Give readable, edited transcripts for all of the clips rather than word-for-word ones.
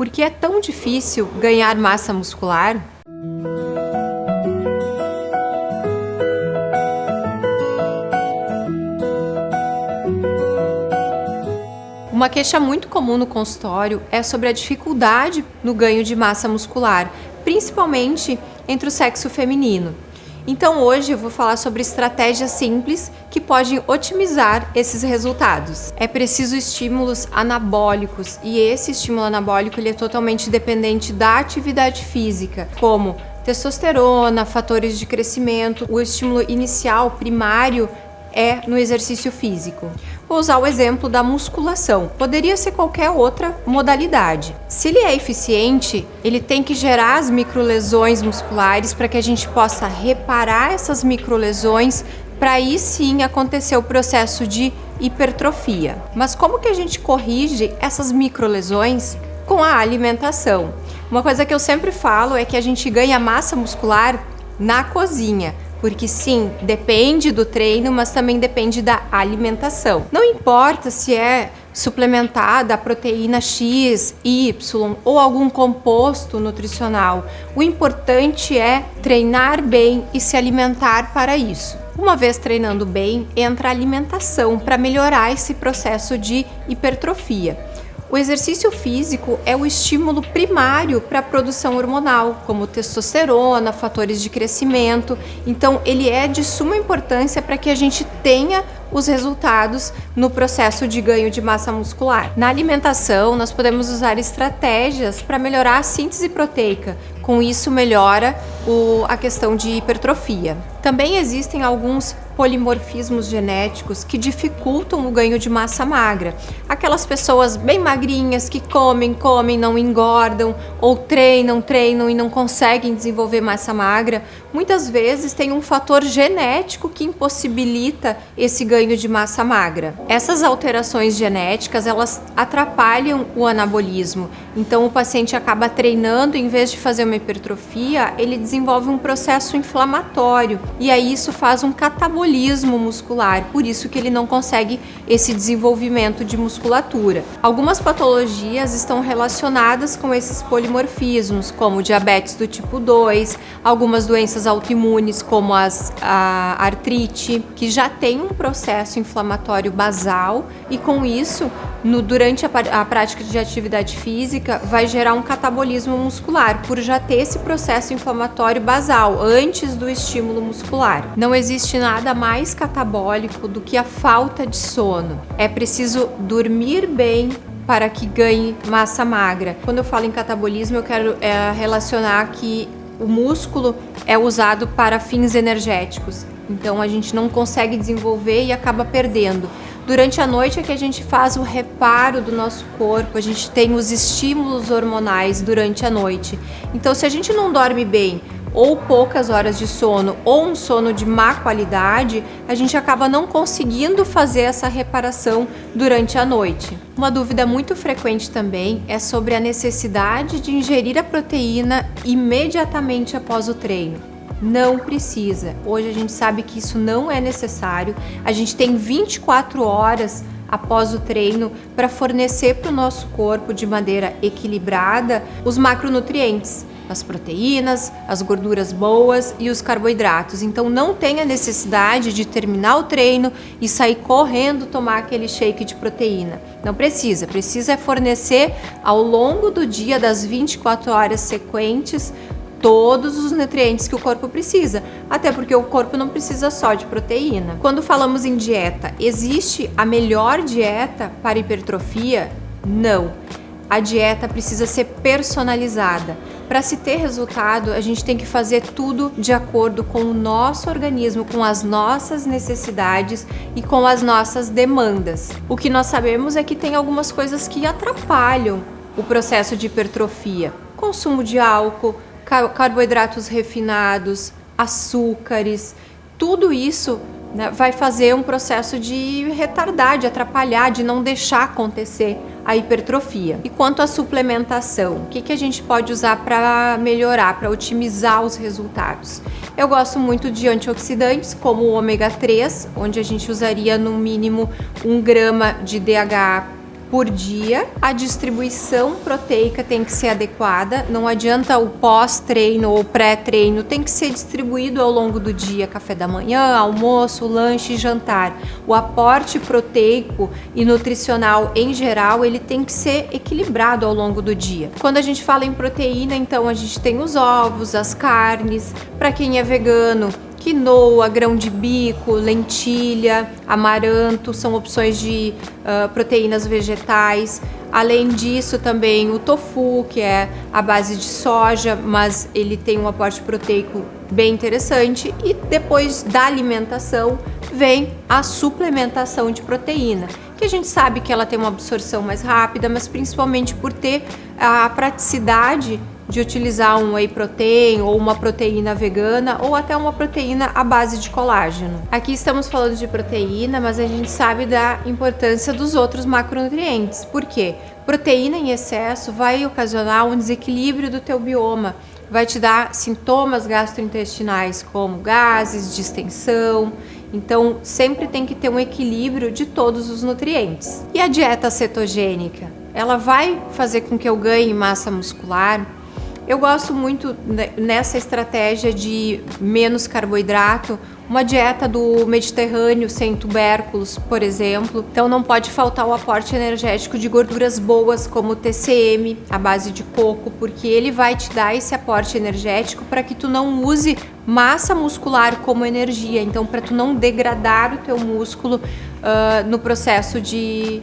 Por que é tão difícil ganhar massa muscular? Uma queixa muito comum no consultório é sobre a dificuldade no ganho de massa muscular, principalmente entre o sexo feminino. Então hoje eu vou falar sobre estratégias simples que podem otimizar esses resultados. É preciso estímulos anabólicos e esse estímulo anabólico ele é totalmente dependente da atividade física, como testosterona, fatores de crescimento. O estímulo inicial, primário, é no exercício físico. Vou usar o exemplo da musculação. Poderia ser qualquer outra modalidade. Se ele é eficiente, ele tem que gerar as microlesões musculares para que a gente possa reparar essas microlesões para aí sim acontecer o processo de hipertrofia. Mas como que a gente corrige essas microlesões? Com a alimentação. Uma coisa que eu sempre falo é que a gente ganha massa muscular na cozinha. Porque sim, depende do treino, mas também depende da alimentação. Não importa se é suplementada a proteína X, Y ou algum composto nutricional. O importante é treinar bem e se alimentar para isso. Uma vez treinando bem, entra a alimentação para melhorar esse processo de hipertrofia. O exercício físico é o estímulo primário para a produção hormonal, como testosterona, fatores de crescimento. Então, ele é de suma importância para que a gente tenha os resultados no processo de ganho de massa muscular. Na alimentação, nós podemos usar estratégias para melhorar a síntese proteica. Com isso, melhora a questão de hipertrofia. Também existem alguns polimorfismos genéticos que dificultam o ganho de massa magra. Aquelas pessoas bem magrinhas que comem, não engordam, ou treinam e não conseguem desenvolver massa magra, muitas vezes tem um fator genético que impossibilita esse ganho de massa magra. Essas alterações genéticas, elas atrapalham o anabolismo. Então o paciente acaba treinando, em vez de fazer uma hipertrofia, ele desenvolve um processo inflamatório e aí isso faz um catabolismo muscular, por isso que ele não consegue esse desenvolvimento de musculatura. Algumas patologias estão relacionadas com esses polimorfismos, como diabetes do tipo 2, algumas doenças autoimunes como a artrite, que já tem um processo inflamatório basal e com isso, durante a prática de atividade física, vai gerar um catabolismo muscular, por já ter esse processo inflamatório basal, antes do estímulo muscular. Não existe nada mais catabólico do que a falta de sono. É preciso dormir bem para que ganhe massa magra. Quando eu falo em catabolismo, eu quero relacionar que o músculo é usado para fins energéticos. Então a gente não consegue desenvolver e acaba perdendo. Durante a noite é que a gente faz o reparo do nosso corpo, a gente tem os estímulos hormonais durante a noite. Então se a gente não dorme bem, ou poucas horas de sono, ou um sono de má qualidade, a gente acaba não conseguindo fazer essa reparação durante a noite. Uma dúvida muito frequente também é sobre a necessidade de ingerir a proteína imediatamente após o treino. Não precisa. Hoje a gente sabe que isso não é necessário. A gente tem 24 horas após o treino para fornecer para o nosso corpo de maneira equilibrada os macronutrientes, as proteínas, as gorduras boas e os carboidratos. Então não tem a necessidade de terminar o treino e sair correndo tomar aquele shake de proteína. Não precisa. Precisa fornecer ao longo do dia, das 24 horas sequentes, todos os nutrientes que o corpo precisa, até porque o corpo não precisa só de proteína. Quando falamos em dieta, existe a melhor dieta para hipertrofia? Não. A dieta precisa ser personalizada. Para se ter resultado, a gente tem que fazer tudo de acordo com o nosso organismo, com as nossas necessidades e com as nossas demandas. O que nós sabemos é que tem algumas coisas que atrapalham o processo de hipertrofia. Consumo de álcool, carboidratos refinados, açúcares, tudo isso, né, vai fazer um processo de retardar, de atrapalhar, de não deixar acontecer a hipertrofia. E quanto à suplementação, o que a gente pode usar para melhorar, para otimizar os resultados? Eu gosto muito de antioxidantes, como o ômega 3, onde a gente usaria no mínimo 1 grama de DHA por dia. A distribuição proteica tem que ser adequada, não adianta o pós-treino ou pré-treino, tem que ser distribuído ao longo do dia, café da manhã, almoço, lanche e jantar. O aporte proteico e nutricional em geral, ele tem que ser equilibrado ao longo do dia. Quando a gente fala em proteína, então a gente tem os ovos, as carnes, para quem é vegano, quinoa, grão de bico, lentilha, amaranto, são opções de proteínas vegetais. Além disso, também o tofu, que é a base de soja, mas ele tem um aporte proteico bem interessante. E depois da alimentação vem a suplementação de proteína, que a gente sabe que ela tem uma absorção mais rápida, mas principalmente por ter a praticidade de utilizar um whey protein ou uma proteína vegana ou até uma proteína à base de colágeno. Aqui estamos falando de proteína, mas a gente sabe da importância dos outros macronutrientes. Por quê? Proteína em excesso vai ocasionar um desequilíbrio do teu bioma, vai te dar sintomas gastrointestinais como gases, distensão. Então, sempre tem que ter um equilíbrio de todos os nutrientes. E a dieta cetogênica? Ela vai fazer com que eu ganhe massa muscular? Eu gosto muito nessa estratégia de menos carboidrato, uma dieta do Mediterrâneo sem tubérculos, por exemplo. Então não pode faltar o aporte energético de gorduras boas, como o TCM, a base de coco, porque ele vai te dar esse aporte energético para que tu não use massa muscular como energia. Então, para tu não degradar o teu músculo no processo de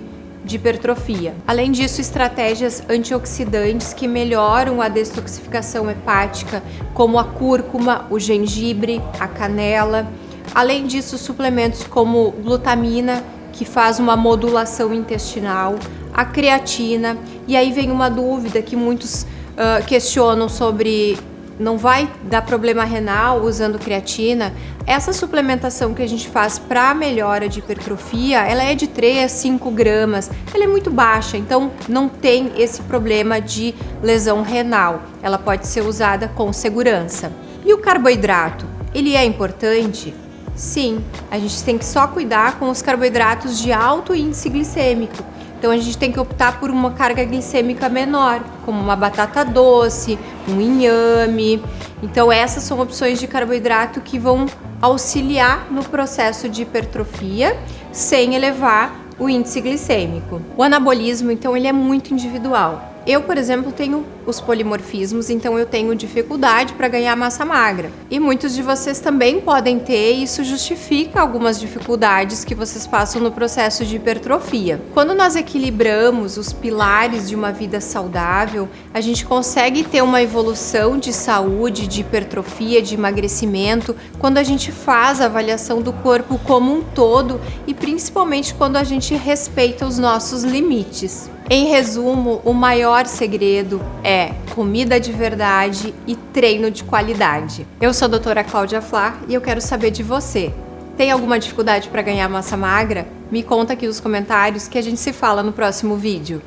hipertrofia. Além disso, estratégias antioxidantes que melhoram a detoxificação hepática, como a cúrcuma, o gengibre, a canela. Além disso, suplementos como glutamina, que faz uma modulação intestinal, a creatina. E aí vem uma dúvida que muitos questionam sobre: não vai dar problema renal usando creatina? Essa suplementação que a gente faz para melhora de hipertrofia, ela é de 3 a 5 gramas, ela é muito baixa, então não tem esse problema de lesão renal, ela pode ser usada com segurança. E o carboidrato, ele é importante? Sim, a gente tem que só cuidar com os carboidratos de alto índice glicêmico. Então a gente tem que optar por uma carga glicêmica menor, como uma batata doce, um inhame. Então essas são opções de carboidrato que vão auxiliar no processo de hipertrofia sem elevar o índice glicêmico. O anabolismo, então, ele é muito individual. Eu, por exemplo, tenho os polimorfismos, então eu tenho dificuldade para ganhar massa magra. E muitos de vocês também podem ter, e isso justifica algumas dificuldades que vocês passam no processo de hipertrofia. Quando nós equilibramos os pilares de uma vida saudável, a gente consegue ter uma evolução de saúde, de hipertrofia, de emagrecimento, quando a gente faz a avaliação do corpo como um todo e principalmente quando a gente respeita os nossos limites. Em resumo, o maior segredo é comida de verdade e treino de qualidade. Eu sou a doutora Cláudia Flá e eu quero saber de você. Tem alguma dificuldade para ganhar massa magra? Me conta aqui nos comentários que a gente se fala no próximo vídeo.